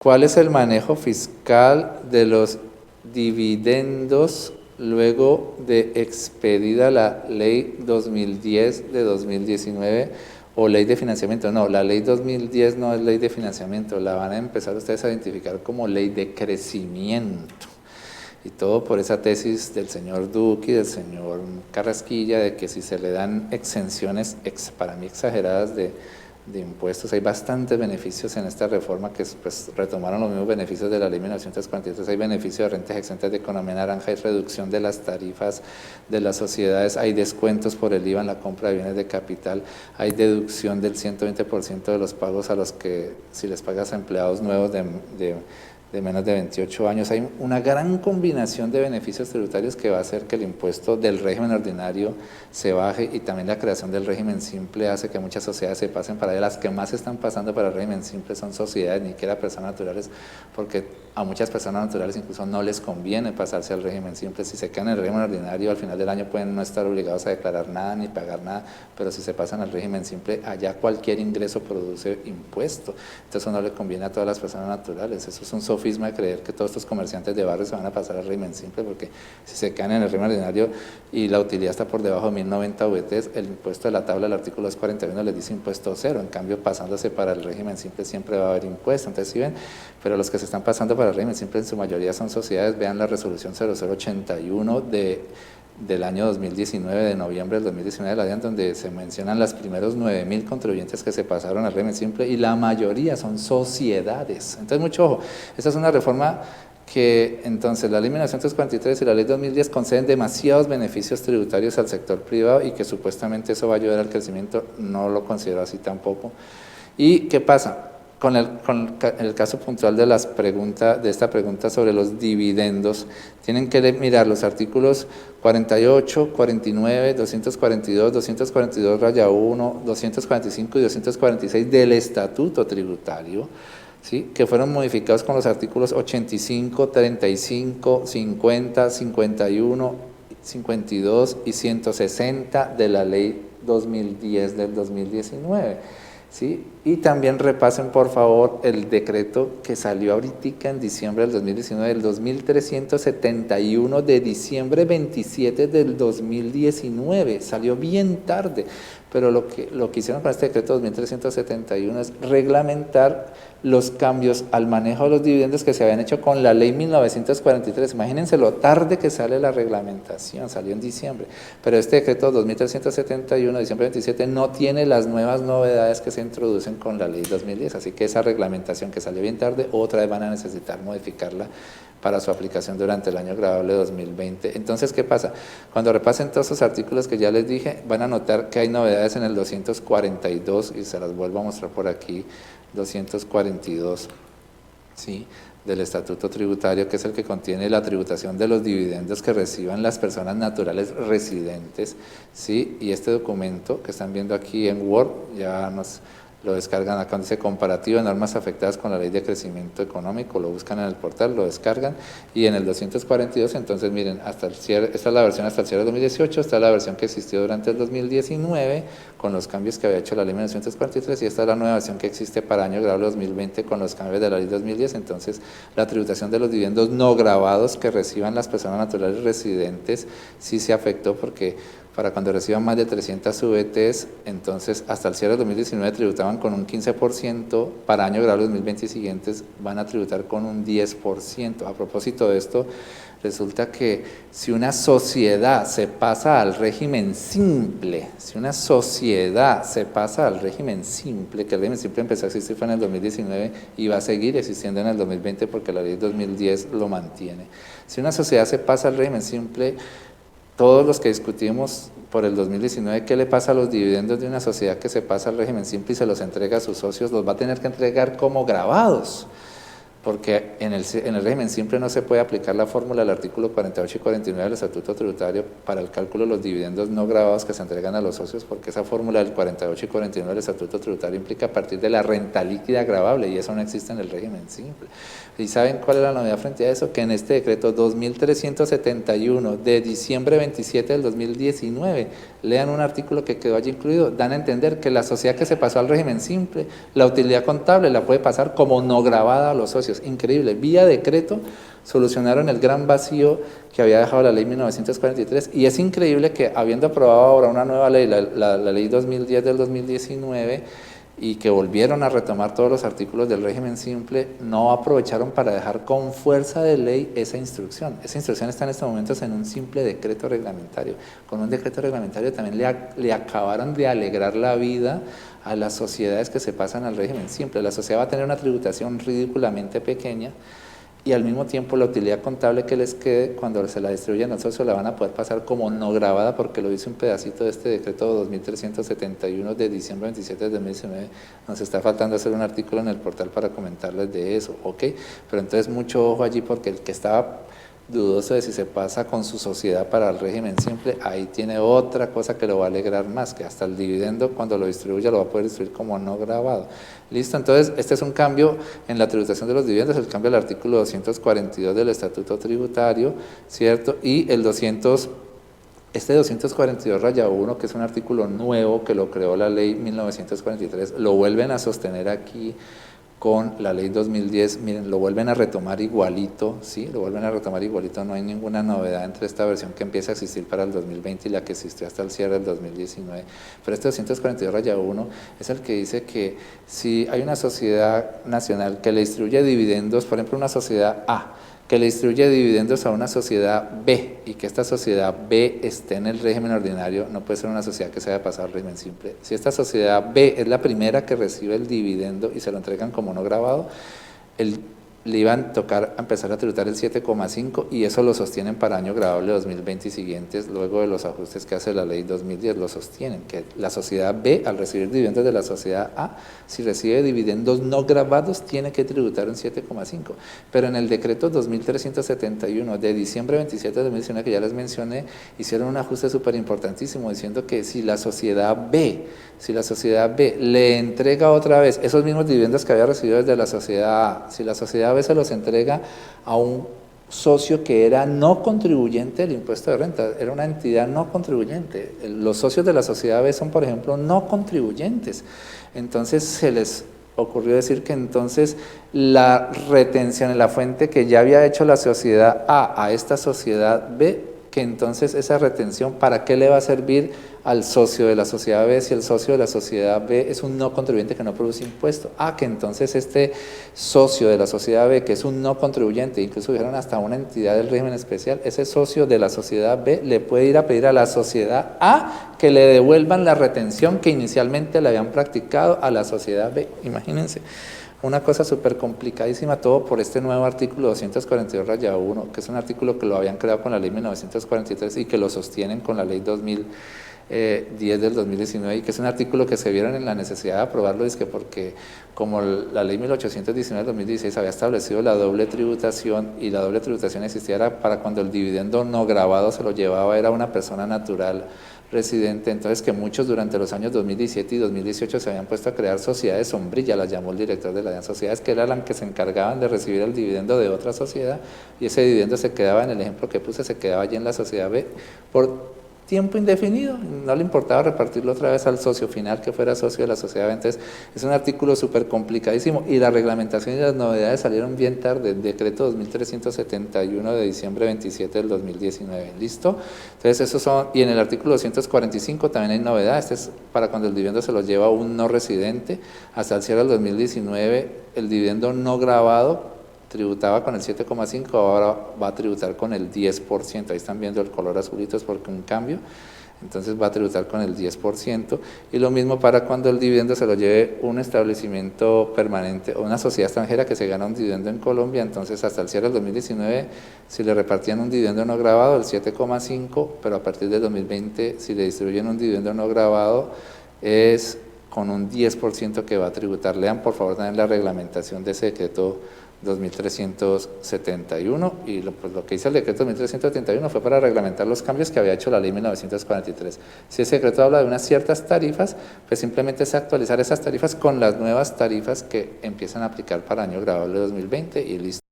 ¿Cuál es el manejo fiscal de los dividendos luego de expedida la Ley 2010 de 2019 o Ley de Financiamiento? No, la Ley 2010 no es Ley de Financiamiento, la van a empezar ustedes a identificar como Ley de Crecimiento. Y todo por esa tesis del señor Duque y del señor Carrasquilla de que si se le dan exenciones para mí exageradas de impuestos, hay bastantes beneficios en esta reforma que pues, retomaron los mismos beneficios de la ley 1943, hay beneficio de rentas exentas de economía naranja, hay reducción de las tarifas de las sociedades, hay descuentos por el IVA en la compra de bienes de capital, hay deducción del 120% de los pagos a los que si les pagas a empleados nuevos de menos de 28 años. Hay una gran combinación de beneficios tributarios que va a hacer que el impuesto del régimen ordinario se baje y también la creación del régimen simple hace que muchas sociedades se pasen para allá. Las que más están pasando para el régimen simple son sociedades, ni siquiera personas naturales, porque a muchas personas naturales incluso no les conviene pasarse al régimen simple. Si se quedan en el régimen ordinario, al final del año pueden no estar obligados a declarar nada ni pagar nada, pero si se pasan al régimen simple, allá cualquier ingreso produce impuesto. Entonces eso no le conviene a todas las personas naturales. Eso es un sofisma de creer que todos estos comerciantes de barrio se van a pasar al régimen simple, porque si se quedan en el régimen ordinario y la utilidad está por debajo de 1090 VTs, el impuesto de la tabla del artículo 241 les dice impuesto cero. En cambio, pasándose para el régimen simple siempre va a haber impuesto. Entonces, si ven, pero los que se están pasando para el régimen simple en su mayoría son sociedades. Vean la resolución 0081 del año 2019, de noviembre del 2019 de la DIAN, donde se mencionan los primeros 9.000 contribuyentes que se pasaron al régimen simple y la mayoría son sociedades. Entonces, mucho ojo, esta es una reforma que entonces la ley 1943 y la ley 2010 conceden demasiados beneficios tributarios al sector privado y que supuestamente eso va a ayudar al crecimiento. No lo considero así tampoco. ¿Y qué pasa? Con el caso puntual de esta pregunta sobre los dividendos, tienen que mirar los artículos 48, 49, 242, 242-1, 245 y 246 del Estatuto Tributario, ¿sí?, que fueron modificados con los artículos 85, 35, 50, 51, 52 y 160 de la Ley 2010 del 2019. ¿Sí? Y también repasen por favor el decreto que salió ahorita en diciembre del 2019, el 2371 de diciembre 27 del 2019, salió bien tarde, pero lo que hicieron con este decreto 2371 es reglamentar los cambios al manejo de los dividendos que se habían hecho con la ley 1943. Imagínense lo tarde que sale la reglamentación, salió en diciembre, pero este decreto 2371 de diciembre 27 no tiene las nuevas novedades que se introducen con la ley 2010, así que esa reglamentación que salió bien tarde, otra vez van a necesitar modificarla para su aplicación durante el año grabable 2020. Entonces, ¿qué pasa? Cuando repasen todos esos artículos que ya les dije, van a notar que hay novedades en el 242, y se las vuelvo a mostrar por aquí, 242, ¿sí?, del Estatuto Tributario, que es el que contiene la tributación de los dividendos que reciban las personas naturales residentes, ¿sí? Y este documento que están viendo aquí en Word, ya nos lo descargan acá donde dice comparativo de normas afectadas con la ley de crecimiento económico, lo buscan en el portal, lo descargan, y en el 242, entonces miren, hasta el cierre, esta es la versión hasta el cierre de 2018, esta es la versión que existió durante el 2019, con los cambios que había hecho la ley 1943, y esta es la nueva versión que existe para año grabable 2020 con los cambios de la ley 2010, entonces la tributación de los dividendos no grabados que reciban las personas naturales residentes sí se afectó, porque para cuando reciban más de 300 VTs, entonces hasta el cierre de 2019 tributaban con un 15%, para año grabable 2020 y siguientes van a tributar con un 10%. A propósito de esto, resulta que si una sociedad se pasa al régimen simple, que el régimen simple empezó a existir fue en el 2019 y va a seguir existiendo en el 2020 porque la ley 2010 lo mantiene. Si una sociedad se pasa al régimen simple, todos los que discutimos por el 2019, ¿qué le pasa a los dividendos de una sociedad que se pasa al régimen simple y se los entrega a sus socios? Los va a tener que entregar como grabados, porque en el régimen simple no se puede aplicar la fórmula del artículo 48 y 49 del Estatuto Tributario para el cálculo de los dividendos no grabados que se entregan a los socios, porque esa fórmula del 48 y 49 del Estatuto Tributario implica a partir de la renta líquida gravable, y eso no existe en el régimen simple. ¿Y saben cuál es la novedad frente a eso? Que en este decreto 2371 de diciembre 27 del 2019, lean un artículo que quedó allí incluido, dan a entender que la sociedad que se pasó al régimen simple, la utilidad contable la puede pasar como no grabada a los socios. precios. Increíble, vía decreto solucionaron el gran vacío que había dejado la ley 1943 y es increíble que habiendo aprobado ahora una nueva ley, la ley 2010 del 2019, y que volvieron a retomar todos los artículos del régimen simple, no aprovecharon para dejar con fuerza de ley esa instrucción. Esa instrucción está en estos momentos en un simple decreto reglamentario. Con un decreto reglamentario también le acabaron de alegrar la vida a las sociedades que se pasan al régimen simple. La sociedad va a tener una tributación ridículamente pequeña, y al mismo tiempo la utilidad contable que les quede cuando se la distribuyan al socio la van a poder pasar como no grabada, porque lo dice un pedacito de este decreto 2371 de diciembre 27 de 2019. Nos está faltando hacer un artículo en el portal para comentarles de eso, ¿ok? Pero entonces mucho ojo allí, porque el que estaba dudoso de si se pasa con su sociedad para el régimen simple, ahí tiene otra cosa que lo va a alegrar más, que hasta el dividendo cuando lo distribuya lo va a poder distribuir como no grabado. Listo, entonces este es un cambio en la tributación de los dividendos, el cambio del artículo 242 del Estatuto Tributario, ¿cierto? Y el 242-1, que es un artículo nuevo que lo creó la ley 1943, lo vuelven a sostener aquí con la ley 2010, miren, lo vuelven a retomar igualito, ¿sí? Lo vuelven a retomar igualito, no hay ninguna novedad entre esta versión que empieza a existir para el 2020 y la que existió hasta el cierre del 2019. Pero este 242-1 es el que dice que si hay una sociedad nacional que le distribuye dividendos, por ejemplo una sociedad A, que le distribuye dividendos a una sociedad B y que esta sociedad B esté en el régimen ordinario, no puede ser una sociedad que se haya pasado al régimen simple. Si esta sociedad B es la primera que recibe el dividendo y se lo entregan como no grabado, le iban a tocar a empezar a tributar el 7,5 y eso lo sostienen para año grabable 2020 y siguientes, luego de los ajustes que hace la ley 2010, lo sostienen, que la sociedad B, al recibir dividendos de la sociedad A, si recibe dividendos no grabados, tiene que tributar un 7,5. Pero en el decreto 2371 de diciembre 27 de 2019, que ya les mencioné, hicieron un ajuste súper importantísimo, diciendo que si la sociedad B le entrega otra vez esos mismos dividendos que había recibido desde la sociedad A, si la sociedad B se los entrega a un socio que era no contribuyente del impuesto de renta, era una entidad no contribuyente. Los socios de la sociedad B son, por ejemplo, no contribuyentes. Entonces se les ocurrió decir que entonces la retención en la fuente que ya había hecho la sociedad A esta sociedad B, que entonces esa retención, ¿para qué le va a servir al socio de la sociedad B si el socio de la sociedad B es un no contribuyente que no produce impuesto? Que entonces este socio de la sociedad B, que es un no contribuyente, incluso dijeron hasta una entidad del régimen especial, ese socio de la sociedad B le puede ir a pedir a la sociedad A que le devuelvan la retención que inicialmente le habían practicado a la sociedad B. Imagínense. Una cosa súper complicadísima, todo por este nuevo artículo 242-1, que es un artículo que lo habían creado con la ley 1943 y que lo sostienen con la ley 2010 del 2019, y que es un artículo que se vieron en la necesidad de aprobarlo, es que porque como la ley 1819 del 2016 había establecido la doble tributación, y la doble tributación existía era para cuando el dividendo no grabado se lo llevaba, era una persona natural residente, entonces que muchos durante los años 2017 y 2018 se habían puesto a crear sociedades sombrilla, las llamó el director de la DIAN, sociedades que eran las que se encargaban de recibir el dividendo de otra sociedad, y ese dividendo se quedaba, en el ejemplo que puse, se quedaba allí en la sociedad B por tiempo indefinido, no le importaba repartirlo otra vez al socio final que fuera socio de la sociedad B. Entonces es un artículo súper complicadísimo, y la reglamentación y las novedades salieron bien tarde, el decreto 2371 de diciembre 27 del 2019, ¿listo? Entonces esos son, y en el artículo 245 también hay novedades, este es para cuando el dividendo se lo lleva un no residente, hasta el cierre del 2019 el dividendo no grabado tributaba con el 7,5, ahora va a tributar con el 10%, ahí están viendo el color azulito, es porque un cambio, entonces va a tributar con el 10%, y lo mismo para cuando el dividendo se lo lleve un establecimiento permanente o una sociedad extranjera que se gana un dividendo en Colombia, entonces hasta el cierre del 2019, si le repartían un dividendo no grabado, el 7,5, pero a partir del 2020, si le distribuyen un dividendo no grabado, es con un 10% que va a tributar. Lean por favor también la reglamentación de ese decreto 2371, y pues lo que dice el decreto 2371 fue para reglamentar los cambios que había hecho la ley 1943. Si ese decreto habla de unas ciertas tarifas, pues simplemente es actualizar esas tarifas con las nuevas tarifas que empiezan a aplicar para año grabable 2020 y listo.